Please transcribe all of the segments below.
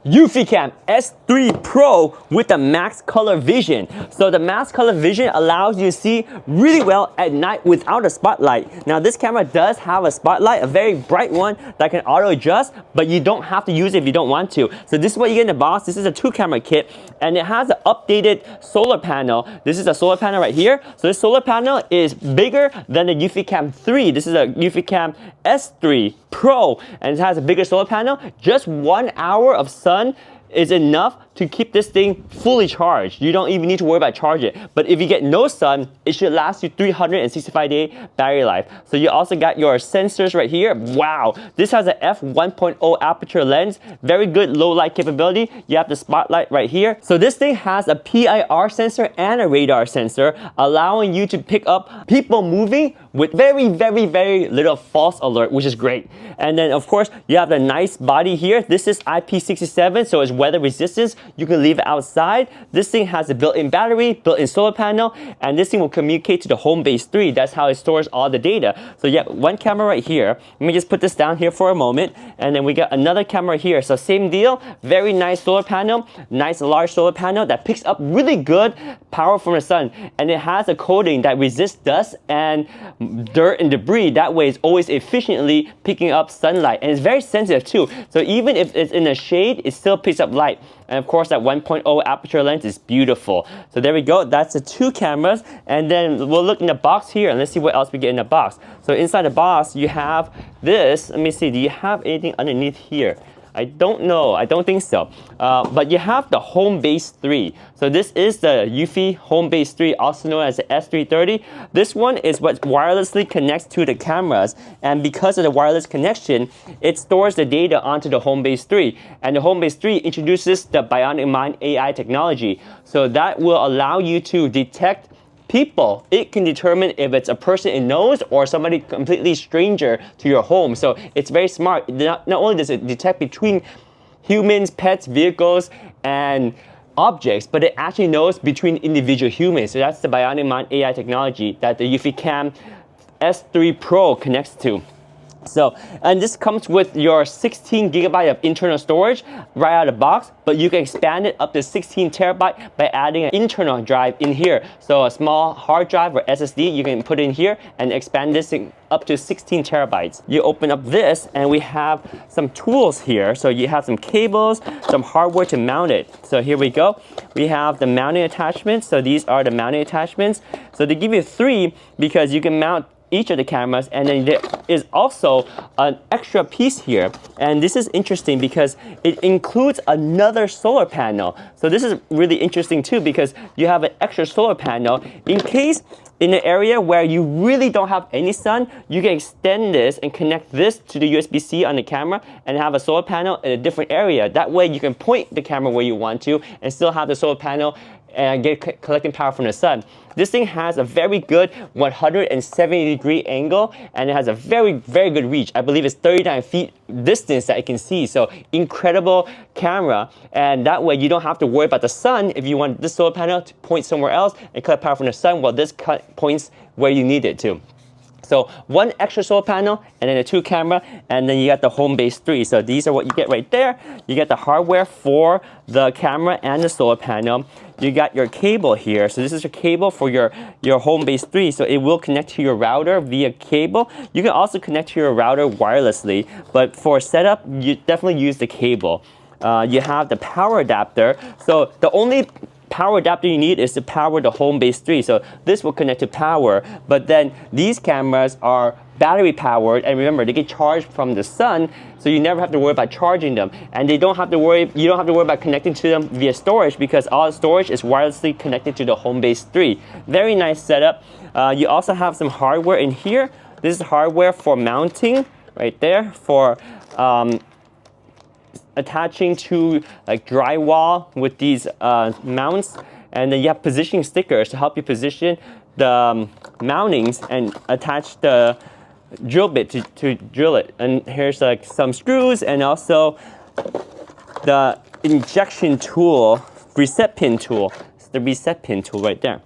Eufy S3 Pro with the max color vision. So the max color vision allows you to see really well at night without a spotlight. Now this camera does have a spotlight, a very bright one that can auto adjust, but you don't have to use it if you don't want to. So this is what you get in the box. This is a 2-camera kit and it has an updated solar panel. This is a solar panel right here. So this solar panel is bigger than the Eufy 3. This is a Eufy S3 Pro and it has a bigger solar panel. Just 1 hour of sun is enough to keep this thing fully charged. You don't even need to worry about charging it. But if you get no sun, it should last you 365-day battery life. So you also got your sensors right here. Wow, this has an f1.0 aperture lens, very good low light capability. You have the spotlight right here. So this thing has a PIR sensor and a radar sensor, allowing you to pick up people moving with very little false alert, which is great. And then of course, you have the nice body here. This is IP67, so it's weather resistance. You can leave it outside. This thing has a built-in battery, built-in solar panel, and this thing will communicate to the home base 3. That's how it stores all the data. So yeah, one camera right here. Let me just put this down here for a moment. And then we got another camera here. So same deal, very nice solar panel, nice large solar panel that picks up really good power from the sun. And it has a coating that resists dust and dirt and debris. That way it's always efficiently picking up sunlight. And it's very sensitive too. So even if it's in the shade, it still picks up light. And of course that 1.0 aperture lens is beautiful. So there we go, that's the 2 cameras. And then we'll look in the box here and let's see what else we get in the box. So inside the box you have this. Let me see, do you have anything underneath here? I don't know, I don't think so. But you have the home base 3. So this is the Eufy home base 3, also known as the S330. This one is what wirelessly connects to the cameras. And because of the wireless connection, it stores the data onto the home base 3. And the home base 3 introduces the Bionic Mind AI technology. So that will allow you to detect people. It can determine if it's a person it knows or somebody completely stranger to your home. So it's very smart. Not only does it detect between humans, pets, vehicles, and objects, but it actually knows between individual humans. So that's the Bionic Mind AI technology that the Eufy S3 Pro connects to. So, and this comes with your 16 gigabyte of internal storage right out of the box, but you can expand it up to 16 terabyte by adding an internal drive in here. So a small hard drive or SSD you can put in here and expand this thing up to 16 terabytes. You open up this and we have some tools here. So you have some cables, some hardware to mount it. So here we go. We have the mounting attachments. So these are the mounting attachments. So they give you 3 because you can mount each of the cameras, and then there is also an extra piece here, and this is interesting because it includes another solar panel. So this is really interesting too because you have an extra solar panel in case in an area where you really don't have any sun, you can extend this and connect this to the USB-C on the camera and have a solar panel in a different area. That way you can point the camera where you want to and still have the solar panel and get collecting power from the sun. This thing has a very good 170-degree angle and it has a very good reach. I believe it's 39 feet distance that it can see. So incredible camera, and that way you don't have to worry about the sun if you want this solar panel to point somewhere else and collect power from the sun while this points where you need it to. So one extra solar panel and then a 2 camera, and then you got the home base 3. So these are what you get right there. You get the hardware for the camera and the solar panel. You got your cable here. So this is your cable for your home base 3. So it will connect to your router via cable. You can also connect to your router wirelessly, but for setup, you definitely use the cable. You have the power adapter. So the only power adapter you need is to power the home base 3. So this will connect to power, but then these cameras are battery powered, and remember they get charged from the sun, so you never have to worry about charging them, and you don't have to worry about connecting to them via storage because all the storage is wirelessly connected to the home base 3. Very nice setup. You also have some hardware in here. This is hardware for mounting right there for attaching to like drywall with these mounts, and then you have positioning stickers to help you position the mountings and attach the drill bit to drill it. And here's like some screws and also the injection tool, reset pin tool. It's the reset pin tool right there.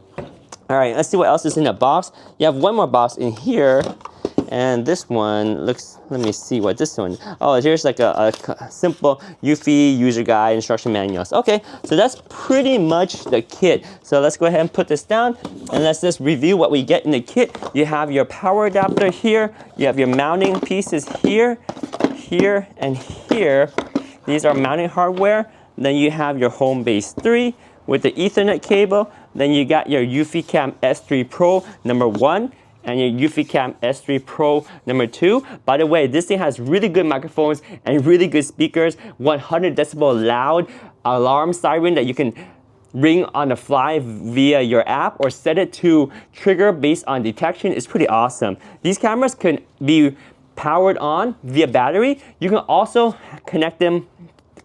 All right, let's see what else is in the box. You have one more box in here. And this one looks, let me see what this one, oh, here's like a simple Eufy user guide instruction manuals. Okay, so that's pretty much the kit. So let's go ahead and put this down and let's just review what we get in the kit. You have your power adapter here, you have your mounting pieces here, here, and here. These are mounting hardware. Then you have your home base 3 with the Ethernet cable. Then you got your Eufy Cam S3 Pro number 1 and your Eufy Cam S3 Pro number 2. By the way, this thing has really good microphones and really good speakers, 100 decibel loud alarm siren that you can ring on the fly via your app or set it to trigger based on detection. It's pretty awesome. These cameras can be powered on via battery. You can also connect them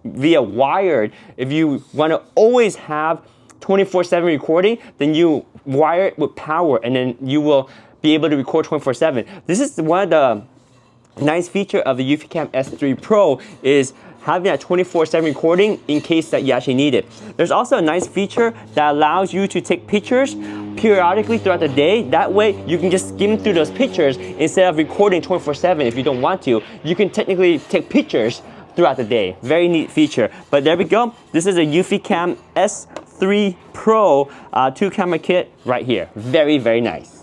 via wired. If you want to always have 24/7 recording, then you wire it with power and then you will be able to record 24/7. This is one of the nice feature of the Eufy Cam S3 Pro is having that 24/7 recording in case that you actually need it. There's also a nice feature that allows you to take pictures periodically throughout the day. That way you can just skim through those pictures instead of recording 24/7 if you don't want to. You can technically take pictures throughout the day. Very neat feature. But there we go. This is a Eufy Cam S3 Pro 2 camera kit right here. Very, very nice.